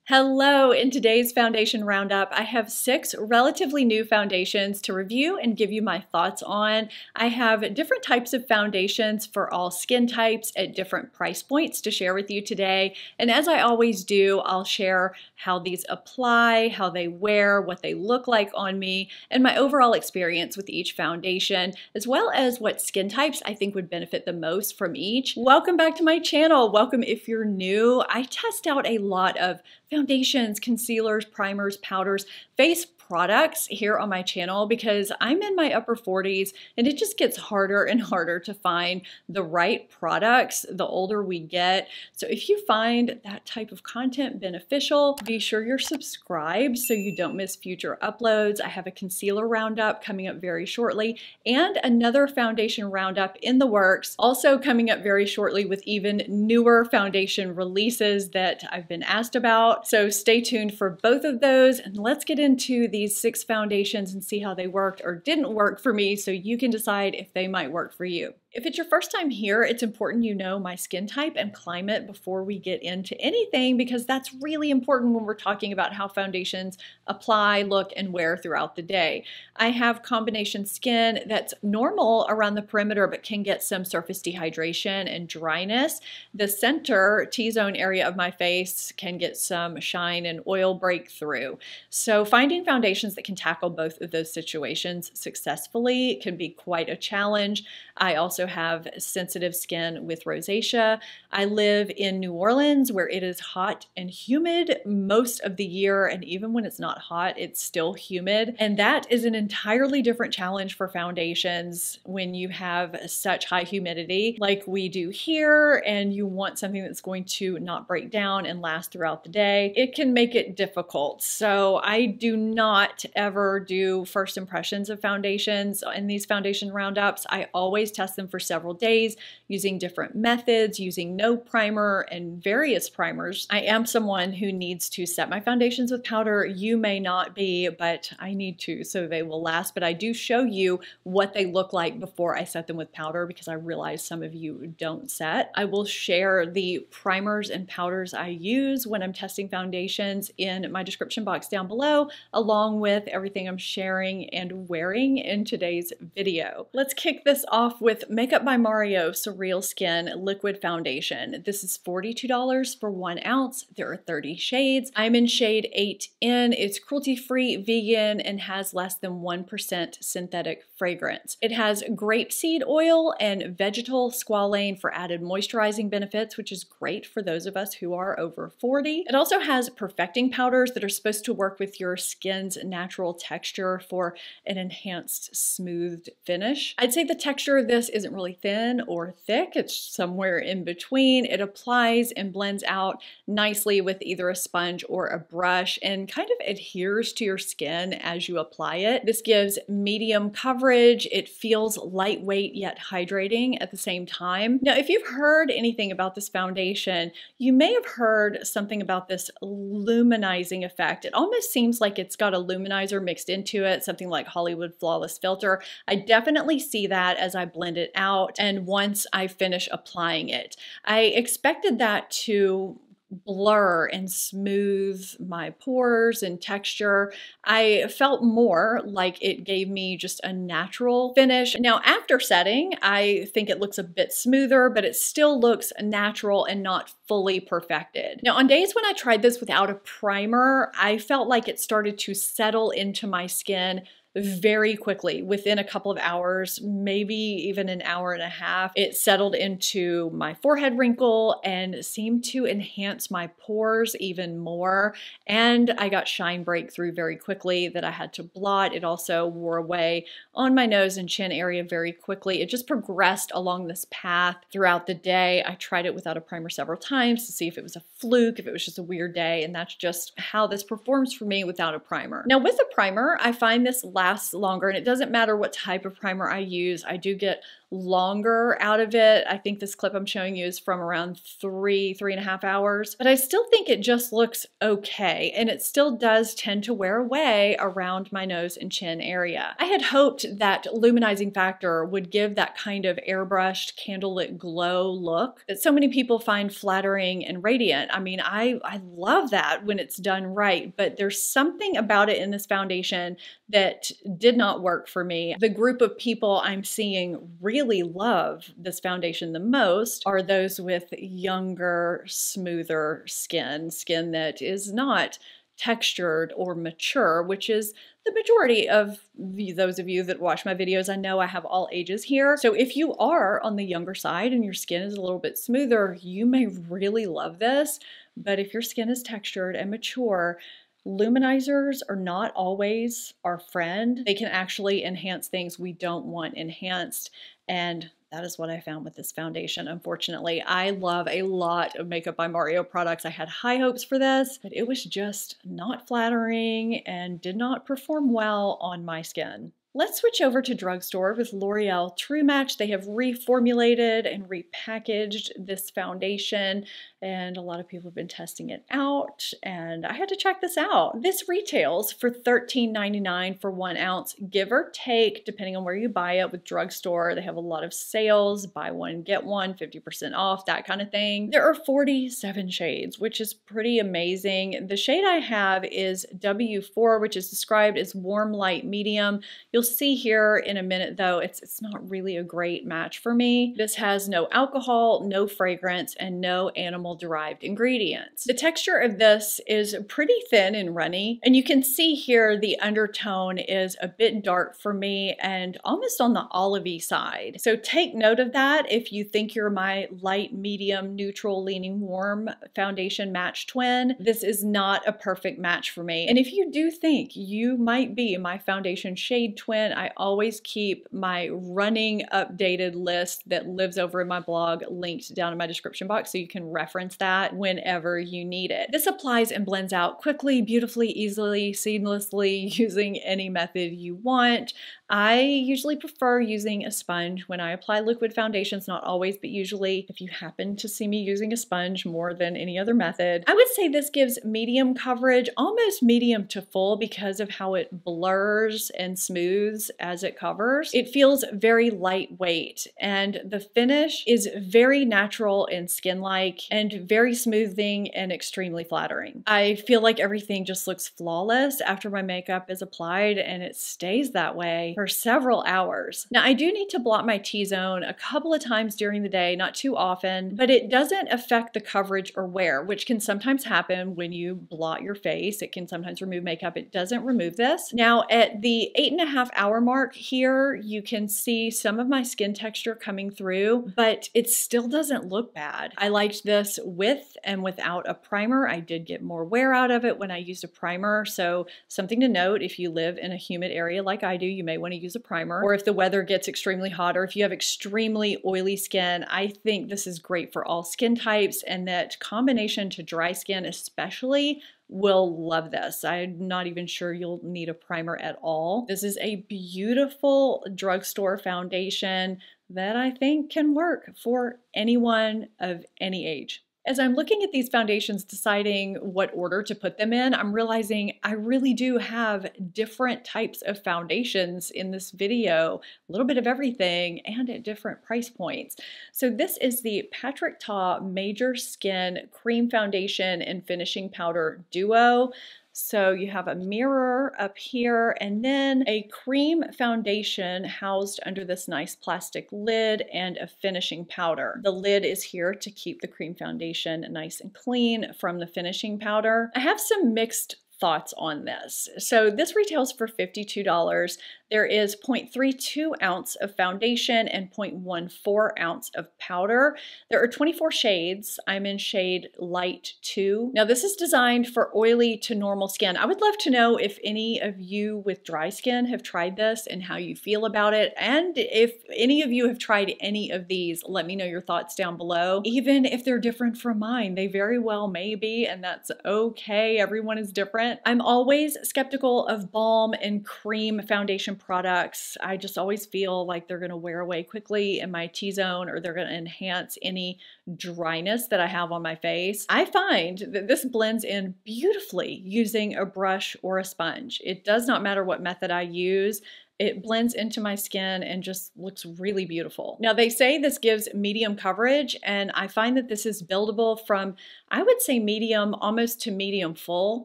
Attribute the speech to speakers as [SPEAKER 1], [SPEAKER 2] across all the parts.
[SPEAKER 1] Hello, in today's foundation roundup, I have 6 relatively new foundations to review and give you my thoughts on. I have different types of foundations for all skin types at different price points to share with you today. And as I always do, I'll share how these apply, how they wear, what they look like on me, and my overall experience with each foundation, as well as what skin types I think would benefit the most from each. Welcome back to my channel. Welcome if you're new. I test out a lot of foundations, concealers, primers, powders, face products here on my channel because I'm in my upper 40s and it just gets harder and harder to find the right products the older we get. So if you find that type of content beneficial, be sure you're subscribed so you don't miss future uploads. I have a concealer roundup coming up very shortly and another foundation roundup in the works, also coming up very shortly with even newer foundation releases that I've been asked about. So stay tuned for both of those and let's get into these 6 foundations and see how they worked or didn't work for me so you can decide if they might work for you. If it's your first time here, it's important you know my skin type and climate before we get into anything because that's really important when we're talking about how foundations apply, look, and wear throughout the day. I have combination skin that's normal around the perimeter but can get some surface dehydration and dryness. The center T-zone area of my face can get some shine and oil breakthrough. So finding foundations that can tackle both of those situations successfully can be quite a challenge. I also have sensitive skin with rosacea. I live in New Orleans where it is hot and humid most of the year, and even when it's not hot, it's still humid. And that is an entirely different challenge for foundations when you have such high humidity like we do here, and you want something that's going to not break down and last throughout the day. It can make it difficult. So I do not ever do first impressions of foundations in these foundation roundups. I always test them for several days using different methods, using no primer and various primers. I am someone who needs to set my foundations with powder. You may not be, but I need to so they will last. But I do show you what they look like before I set them with powder because I realize some of you don't set. I will share the primers and powders I use when I'm testing foundations in my description box down below, along with everything I'm sharing and wearing in today's video. Let's kick this off with Makeup by Mario SurrealSkin Liquid Foundation. This is $42 for 1 ounce. There are 30 shades. I'm in shade 8N. It's cruelty-free, vegan, and has less than 1% synthetic fragrance. It has grapeseed oil and vegetal squalane for added moisturizing benefits, which is great for those of us who are over 40. It also has perfecting powders that are supposed to work with your skin's natural texture for an enhanced smoothed finish. I'd say the texture of this isn't really thin or thick. It's somewhere in between. It applies and blends out nicely with either a sponge or a brush and kind of adheres to your skin as you apply it. This gives medium coverage. It feels lightweight yet hydrating at the same time. Now, if you've heard anything about this foundation, you may have heard something about this luminizing effect. It almost seems like it's got a luminizer mixed into it, something like Hollywood Flawless Filter. I definitely see that as I blend it out and once I finish applying it. I expected that to blur and smooth my pores and texture. I felt more like it gave me just a natural finish. Now, after setting, I think it looks a bit smoother, but it still looks natural and not fully perfected. Now, on days when I tried this without a primer, I felt like it started to settle into my skin very quickly. Within a couple of hours, maybe even an hour and a half, it settled into my forehead wrinkle and seemed to enhance my pores even more. And I got shine breakthrough very quickly that I had to blot. It also wore away on my nose and chin area very quickly. It just progressed along this path throughout the day. I tried it without a primer several times to see if it was a fluke, if it was just a weird day, and that's just how this performs for me without a primer. Now, with a primer, I find this lasts longer, and it doesn't matter what type of primer I use. I do get longer out of it. I think this clip I'm showing you is from around 3.5 hours, but I still think it just looks okay, and it still does tend to wear away around my nose and chin area. I had hoped that luminizing factor would give that kind of airbrushed candlelit glow look that so many people find flattering and radiant. I mean, I love that when it's done right, but there's something about it in this foundation that did not work for me. The group of people I'm seeing really love this foundation the most are those with younger, smoother skin that is not textured or mature, which is the majority of those of you that watch my videos. I know I have all ages here. So if you are on the younger side and your skin is a little bit smoother, you may really love this. But if your skin is textured and mature, luminizers are not always our friend. They can actually enhance things we don't want enhanced, and that is what I found with this foundation, unfortunately. I love a lot of Makeup by Mario products. I had high hopes for this, but it was just not flattering and did not perform well on my skin. Let's switch over to drugstore with L'Oreal True Match. They have reformulated and repackaged this foundation, and a lot of people have been testing it out, and I had to check this out. This retails for $13.99 for 1 ounce, give or take, depending on where you buy it. With drugstore, they have a lot of sales, buy one, get one, 50% off, that kind of thing. There are 47 shades, which is pretty amazing. The shade I have is W4, which is described as warm, light, medium. You'll see here in a minute though, it's not really a great match for me. This has no alcohol, no fragrance, and no animal-derived ingredients. The texture of this is pretty thin and runny, and you can see here the undertone is a bit dark for me and almost on the olivey side. So take note of that if you think you're my light, medium, neutral, leaning warm foundation match twin. This is not a perfect match for me. And if you do think you might be my foundation shade twin, I always keep my running updated list that lives over in my blog linked down in my description box, so you can reference that whenever you need it. This applies and blends out quickly, beautifully, easily, seamlessly, using any method you want. I usually prefer using a sponge when I apply liquid foundations, not always, but usually. If you happen to see me using a sponge more than any other method, I would say this gives medium coverage, almost medium to full, because of how it blurs and smooths as it covers. It feels very lightweight, and the finish is very natural and skin-like and very smoothing and extremely flattering. I feel like everything just looks flawless after my makeup is applied, and it stays that way for several hours. Now, I do need to blot my T-zone a couple of times during the day, not too often, but it doesn't affect the coverage or wear, which can sometimes happen when you blot your face. It can sometimes remove makeup. It doesn't remove this. Now, at the 8.5 hour mark here, you can see some of my skin texture coming through, but it still doesn't look bad. I liked this with and without a primer. I did get more wear out of it when I used a primer, so something to note: if you live in a humid area like I do, you may want to use a primer, or if the weather gets extremely hot, or if you have extremely oily skin. I think this is great for all skin types, and that combination to dry skin especially will love this. I'm not even sure you'll need a primer at all. This is a beautiful drugstore foundation that I think can work for anyone of any age. As I'm looking at these foundations, deciding what order to put them in, I'm realizing I really do have different types of foundations in this video, a little bit of everything, and at different price points. So this is the Patrick Ta Major Skin Cream Foundation and Finishing Powder Duo. So you have a mirror up here, and then a cream foundation housed under this nice plastic lid, and a finishing powder. The lid is here to keep the cream foundation nice and clean from the finishing powder. I have some mixed thoughts on this. So this retails for $52. There is 0.32 ounce of foundation and 0.14 ounce of powder. There are 24 shades. I'm in shade light 2. Now this is designed for oily to normal skin. I would love to know if any of you with dry skin have tried this and how you feel about it. And if any of you have tried any of these, let me know your thoughts down below. Even if they're different from mine, they very well may be, and that's okay. Everyone is different. different. I'm always skeptical of balm and cream foundation products. I just always feel like they're gonna wear away quickly in my T-zone, or they're gonna enhance any dryness that I have on my face. I find that this blends in beautifully using a brush or a sponge. It does not matter what method I use. It blends into my skin and just looks really beautiful. Now, they say this gives medium coverage, and I find that this is buildable from, I would say, medium almost to medium full,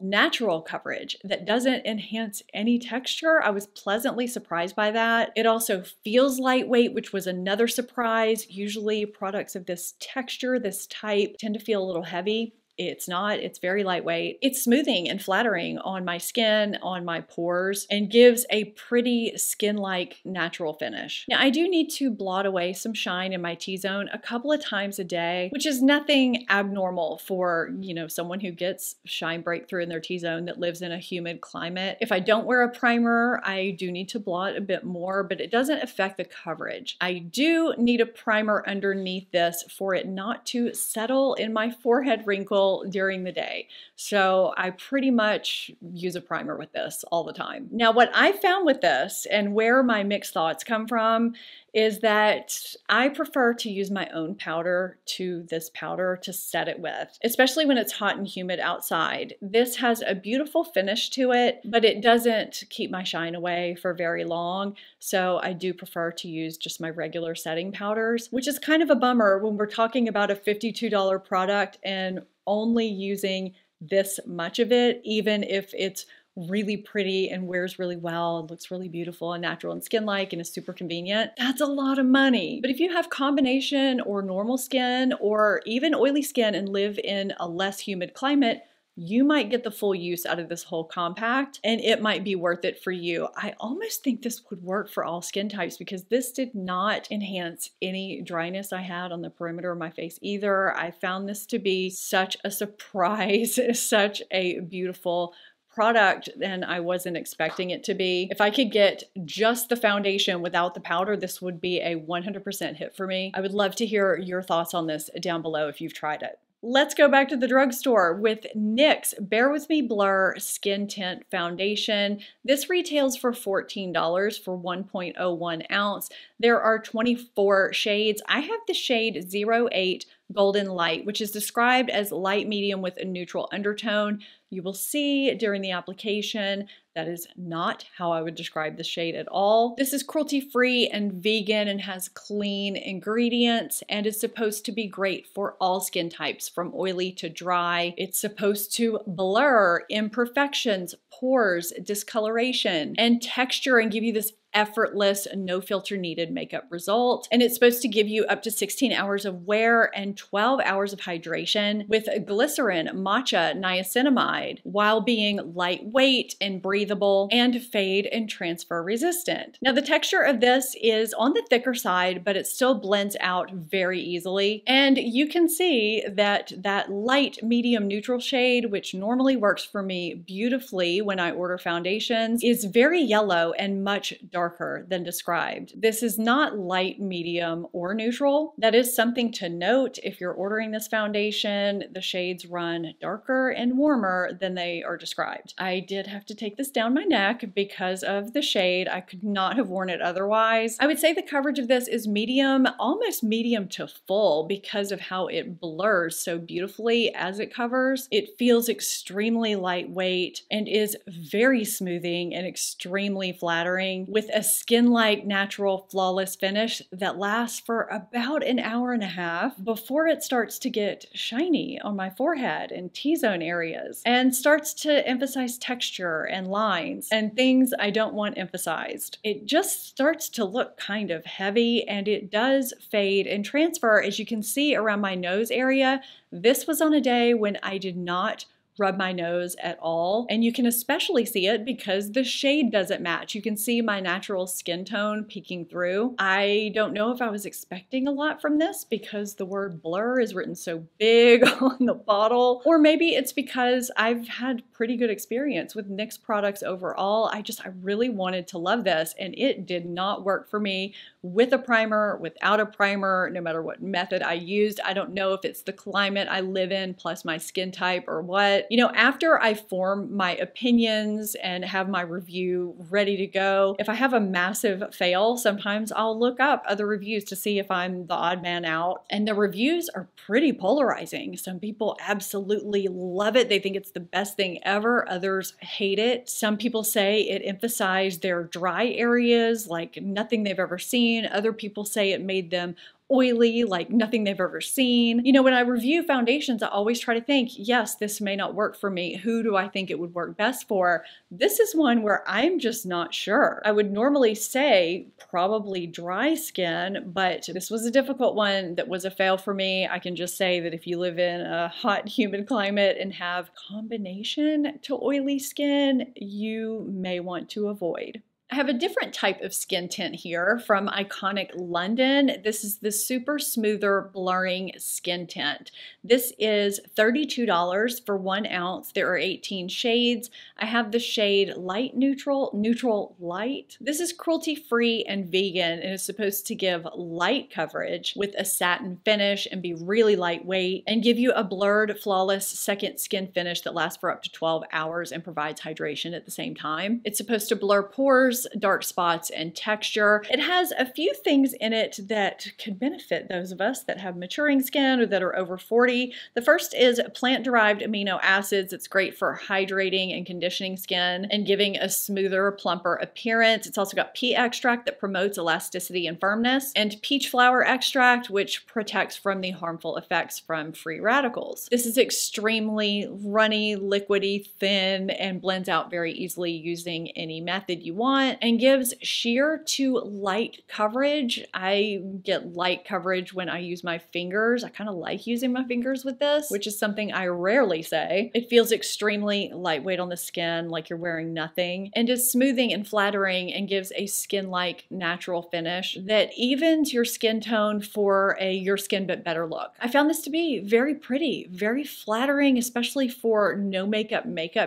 [SPEAKER 1] natural coverage that doesn't enhance any texture. I was pleasantly surprised by that. It also feels lightweight, which was another surprise. Usually products of this texture, this type, tend to feel a little heavy. It's not, it's very lightweight. It's smoothing and flattering on my skin, on my pores, and gives a pretty skin-like natural finish. Now, I do need to blot away some shine in my T-zone a couple of times a day, which is nothing abnormal for, someone who gets shine breakthrough in their T-zone that lives in a humid climate. If I don't wear a primer, I do need to blot a bit more, but it doesn't affect the coverage. I do need a primer underneath this for it not to settle in my forehead wrinkle during the day. So I pretty much use a primer with this all the time. Now, what I found with this and where my mixed thoughts come from is that I prefer to use my own powder to this powder to set it with, especially when it's hot and humid outside. This has a beautiful finish to it, but it doesn't keep my shine away for very long. So I do prefer to use just my regular setting powders, which is kind of a bummer when we're talking about a $52 product and only using this much of it, even if it's really pretty and wears really well and looks really beautiful and natural and skin-like and is super convenient. That's a lot of money. But if you have combination or normal skin or even oily skin and live in a less humid climate, you might get the full use out of this whole compact, and it might be worth it for you. I almost think this would work for all skin types because this did not enhance any dryness I had on the perimeter of my face either. I found this to be such a surprise, such a beautiful product than I wasn't expecting it to be. If I could get just the foundation without the powder, this would be a 100% hit for me. I would love to hear your thoughts on this down below if you've tried it. Let's go back to the drugstore with NYX Bare With Me Blur Skin Tint Foundation. This retails for $14 for 1.01 ounce. There are 24 shades. I have the shade 08 Golden Light, which is described as light medium with a neutral undertone. You will see during the application that is not how I would describe the shade at all. This is cruelty-free and vegan and has clean ingredients and is supposed to be great for all skin types from oily to dry. It's supposed to blur imperfections, pores, discoloration, and texture and give you this effortless, no filter needed makeup result. And it's supposed to give you up to 16 hours of wear and 12 hours of hydration with glycerin, matcha, niacinamide, while being lightweight and breathable and fade and transfer resistant. Now, the texture of this is on the thicker side, but it still blends out very easily. And you can see that that light medium neutral shade, which normally works for me beautifully when I order foundations, is very yellow and much darker than described. This is not light, medium, or neutral. That is something to note. If you're ordering this foundation, the shades run darker and warmer than they are described. I did have to take this down my neck because of the shade. I could not have worn it otherwise. I would say the coverage of this is medium, almost medium to full because of how it blurs so beautifully as it covers. It feels extremely lightweight and is very smoothing and extremely flattering with a skin-like, natural, flawless finish that lasts for about an hour and a half before it starts to get shiny on my forehead and T-zone areas and starts to emphasize texture and lines and things I don't want emphasized. It just starts to look kind of heavy and it does fade and transfer. As you can see around my nose area, this was on a day when I did not rub my nose at all. And you can especially see it because the shade doesn't match. You can see my natural skin tone peeking through. I don't know if I was expecting a lot from this because the word blur is written so big on the bottle, or maybe it's because I've had pretty good experience with NYX products overall. I really wanted to love this and it did not work for me with a primer, without a primer, no matter what method I used. I don't know if it's the climate I live in plus my skin type or what. you know, after I form my opinions and have my review ready to go, if I have a massive fail, sometimes I'll look up other reviews to see if I'm the odd man out. And the reviews are pretty polarizing. Some people absolutely love it. They think it's the best thing ever. Others hate it. Some people say it emphasized their dry areas like nothing they've ever seen. Other people say it made them oily like nothing they've ever seen. You know, when I review foundations, I always try to think, yes, this may not work for me. Who do I think it would work best for? This is one where I'm just not sure. I would normally say probably dry skin, but this was a difficult one that was a fail for me. I can just say that if you live in a hot, humid climate and have combination to oily skin, you may want to avoid. I have a different type of skin tint here from Iconic London. This is the Super Smoother Blurring Skin Tint. This is $32 for 1 ounce. There are 18 shades. I have the shade Light Neutral, Neutral Light. This is cruelty-free and vegan and is supposed to give light coverage with a satin finish and be really lightweight and give you a blurred, flawless second skin finish that lasts for up to 12 hours and provides hydration at the same time. It's supposed to blur pores, dark spots, and texture. It has a few things in it that could benefit those of us that have maturing skin or that are over 40. The first is plant-derived amino acids. It's great for hydrating and conditioning skin and giving a smoother, plumper appearance. It's also got pea extract that promotes elasticity and firmness, and peach flower extract, which protects from the harmful effects from free radicals. This is extremely runny, liquidy, thin, and blends out very easily using any method you want, and gives sheer to light coverage. I get light coverage when I use my fingers. I kind of like using my fingers with this, which is something I rarely say. It feels extremely lightweight on the skin, like you're wearing nothing, and is smoothing and flattering and gives a skin-like natural finish that evens your skin tone for a your skin but better look. I found this to be very pretty, very flattering, especially for no makeup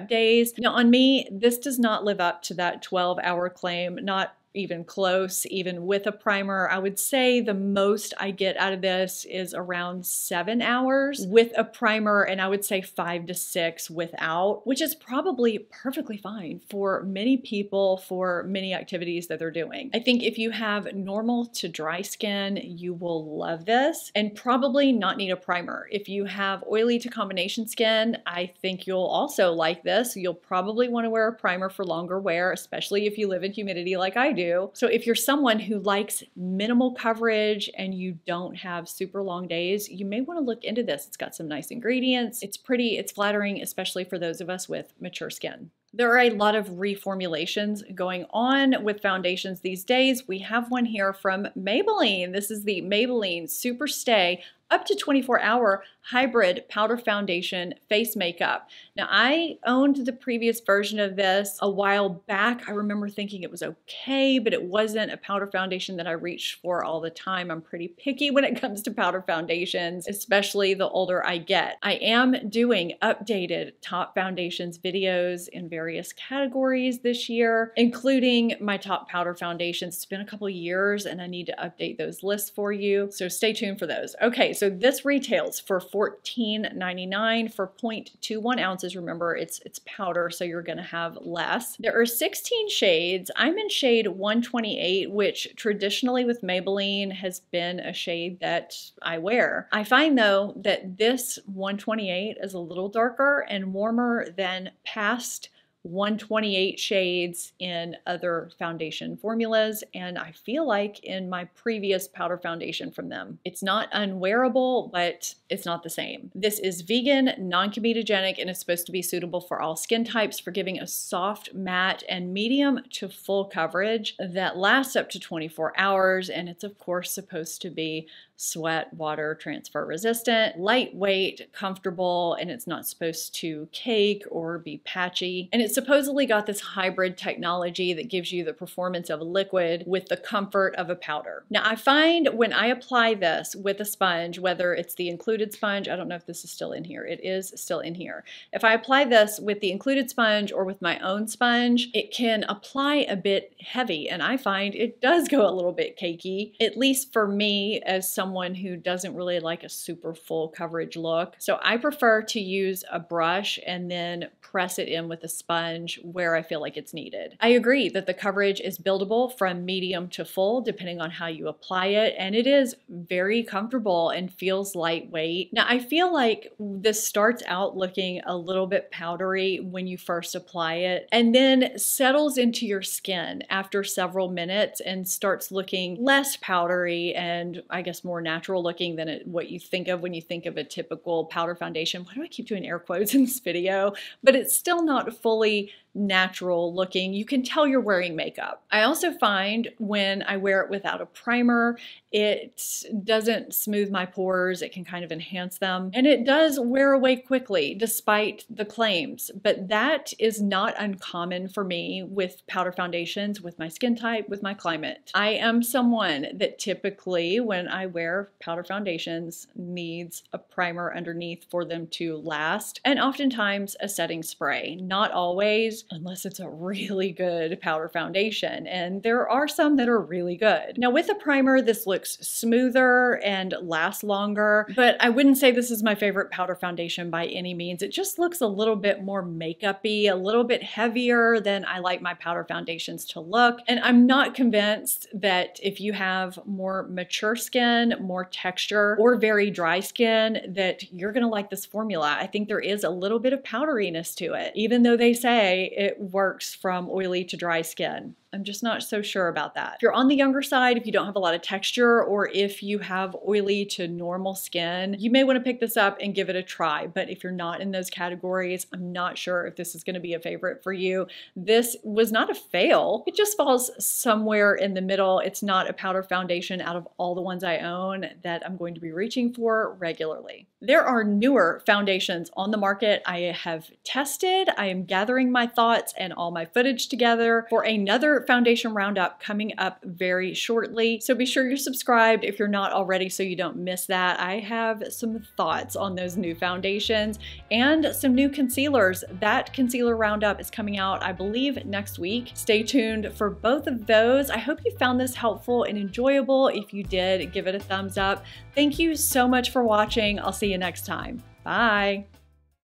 [SPEAKER 1] days. Now on me, this does not live up to that 12-hour claim, not even close. Even with a primer, I would say the most I get out of this is around 7 hours with a primer, and I would say 5 to 6 without, which is probably perfectly fine for many people for many activities that they're doing. I think if you have normal to dry skin, you will love this and probably not need a primer. If you have oily to combination skin, I think you'll also like this. You'll probably want to wear a primer for longer wear, especially if you live in humidity like I do. So if you're someone who likes minimal coverage and you don't have super long days, you may want to look into this. It's got some nice ingredients. It's pretty, it's flattering, especially for those of us with mature skin. There are a lot of reformulations going on with foundations these days. We have one here from Maybelline. This is the Maybelline Super Stay up to 24-hour hybrid powder foundation face makeup. Now, I owned the previous version of this a while back. I remember thinking it was okay, but it wasn't a powder foundation that I reached for all the time. I'm pretty picky when it comes to powder foundations, especially the older I get. I am doing updated top foundations videos in various categories this year, including my top powder foundations. It's been a couple years and I need to update those lists for you, so stay tuned for those. Okay, so this retails for $14.99 for 0.21 ounces. Remember, it's powder, so you're gonna have less. There are 16 shades. I'm in shade 128, which traditionally with Maybelline has been a shade that I wear. I find though that this 128 is a little darker and warmer than past 128 shades in other foundation formulas, and I feel like in my previous powder foundation from them. It's not unwearable, but it's not the same. This is vegan, non-comedogenic, and is supposed to be suitable for all skin types for giving a soft, matte, and medium to full coverage that lasts up to 24 hours, and it's of course supposed to be sweat, water, transfer resistant, lightweight, comfortable, and it's not supposed to cake or be patchy. And it supposedly got this hybrid technology that gives you the performance of a liquid with the comfort of a powder. Now, I find when I apply this with a sponge, whether it's the included sponge, I don't know if this is still in here, it is still in here. If I apply this with the included sponge or with my own sponge, it can apply a bit heavy, and I find it does go a little bit cakey, at least for me as someone someone who doesn't really like a super full coverage look. So I prefer to use a brush and then press it in with a sponge where I feel like it's needed. I agree that the coverage is buildable from medium to full depending on how you apply it, and it is very comfortable and feels lightweight. Now I feel like this starts out looking a little bit powdery when you first apply it, and then settles into your skin after several minutes and starts looking less powdery and I guess more natural looking than what you think of when you think of a typical powder foundation. Why do I keep doing air quotes in this video? But it's still not fully natural looking. You can tell you're wearing makeup. I also find when I wear it without a primer, it doesn't smooth my pores. It can kind of enhance them, and it does wear away quickly despite the claims. But that is not uncommon for me with powder foundations, with my skin type, with my climate. I am someone that typically when I wear powder foundations needs a primer underneath for them to last, and oftentimes a setting spray. Not always, unless it's a really good powder foundation, and there are some that are really good. Now with a primer, this looks smoother and lasts longer, but I wouldn't say this is my favorite powder foundation by any means. It just looks a little bit more makeup-y, a little bit heavier than I like my powder foundations to look, and I'm not convinced that if you have more mature skin, more texture, or very dry skin, that you're gonna like this formula. I think there is a little bit of powderiness to it, even though they say it works from oily to dry skin. I'm just not so sure about that. If you're on the younger side, if you don't have a lot of texture, or if you have oily to normal skin, you may want to pick this up and give it a try. But if you're not in those categories, I'm not sure if this is going to be a favorite for you. This was not a fail. It just falls somewhere in the middle. It's not a powder foundation out of all the ones I own that I'm going to be reaching for regularly. There are newer foundations on the market I have tested. I am gathering my thoughts and all my footage together for another foundation roundup coming up very shortly. So be sure you're subscribed if you're not already so you don't miss that. I have some thoughts on those new foundations and some new concealers. That concealer roundup is coming out, I believe, next week. Stay tuned for both of those. I hope you found this helpful and enjoyable. If you did, give it a thumbs up. Thank you so much for watching. I'll see you next time. Bye.